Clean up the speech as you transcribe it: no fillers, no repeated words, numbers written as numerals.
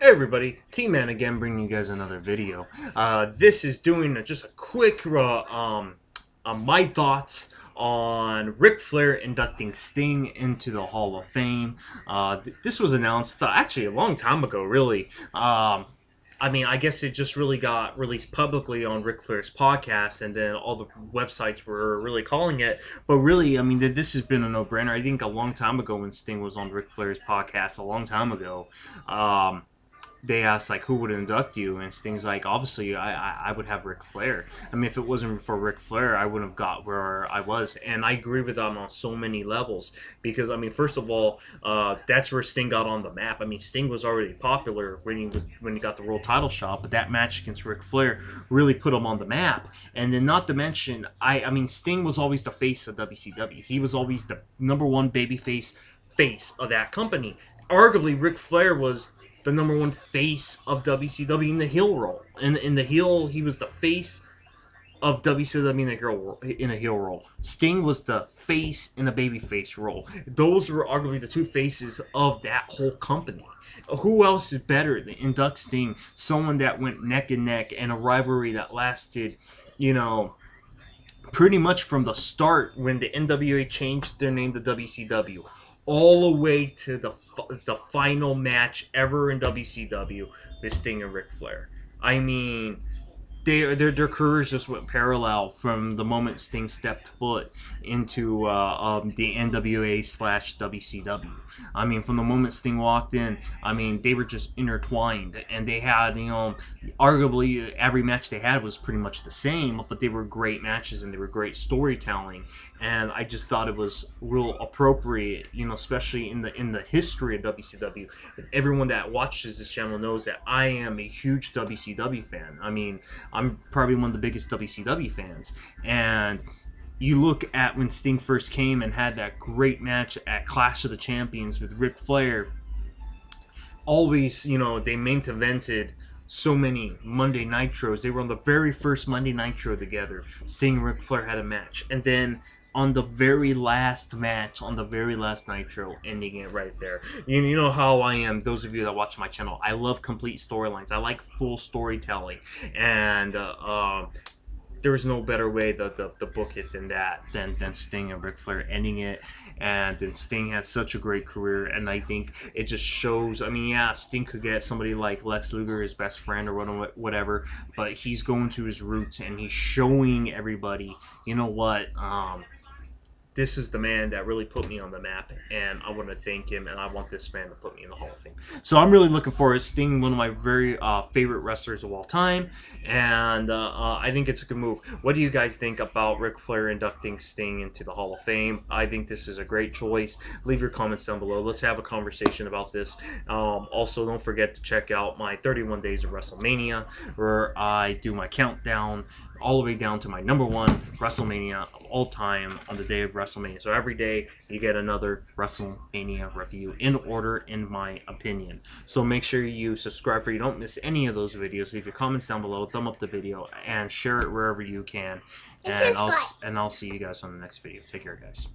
Hey everybody, T-Man again, bringing you guys another video. This is doing just a quick my thoughts on Ric Flair inducting Sting into the Hall of Fame. This was announced actually a long time ago, really. I guess it just really got released publicly on Ric Flair's podcast, and then all the websites were really calling it. But really, this has been a no-brainer. I think a long time ago when Sting was on Ric Flair's podcast, a long time ago. They asked like who would induct you, and Sting's like, obviously I would have Ric Flair. If it wasn't for Ric Flair, I wouldn't have got where I was. And I agree with them on so many levels, because first of all, that's where Sting got on the map. Sting was already popular when he got the world title shot, but that match against Ric Flair really put him on the map. And then, not to mention, Sting was always the face of WCW. He was always the number one babyface of that company. Arguably, Ric Flair was the number one face of WCW in the heel role. In the heel, he was the face of WCW in a heel role. Sting was the face in a babyface role. Those were arguably the two faces of that whole company. Who else is better than Induct Sting? Someone that went neck and neck, and a rivalry that lasted, pretty much from the start when the NWA changed their name to WCW, all the way to the final match ever in WCW with Sting and Ric Flair. Their careers just went parallel from the moment Sting stepped foot into the NWA / WCW. From the moment Sting walked in, they were just intertwined, and they had, arguably every match they had was pretty much the same, but they were great matches and they were great storytelling. And I just thought it was real appropriate, especially in the history of WCW. Everyone that watches this channel knows that I am a huge WCW fan. I'm probably one of the biggest WCW fans. And you look at when Sting first came and had that great match at Clash of the Champions with Ric Flair. Always, they main evented so many Monday Nitros. They were on the very first Monday Nitro together. Sting and Ric Flair had a match. And then on the very last match, on the very last Nitro, ending it right there. You know how I am, those of you that watch my channel. I love complete storylines. I like full storytelling. And there's no better way to book it than Sting and Ric Flair ending it. And then Sting had such a great career, and I think it just shows. Sting could get somebody like Lex Luger, his best friend or whatever, but he's going to his roots and he's showing everybody, you know what, this is the man that really put me on the map, and I want to thank him, and I want this man to put me in the Hall of Fame. So I'm really looking forward to Sting, one of my very favorite wrestlers of all time, and I think it's a good move. What do you guys think about Ric Flair inducting Sting into the Hall of Fame? I think this is a great choice. Leave your comments down below. Let's have a conversation about this. Also, don't forget to check out my 31 Days of WrestleMania, where I do my countdown all the way down to my number one WrestleMania of all time on the day of WrestleMania. So every day you get another WrestleMania review in order, in my opinion. So make sure you subscribe so you don't miss any of those videos. Leave your comments down below, thumb up the video, and share it wherever you can. And I'll see you guys on the next video. Take care, guys.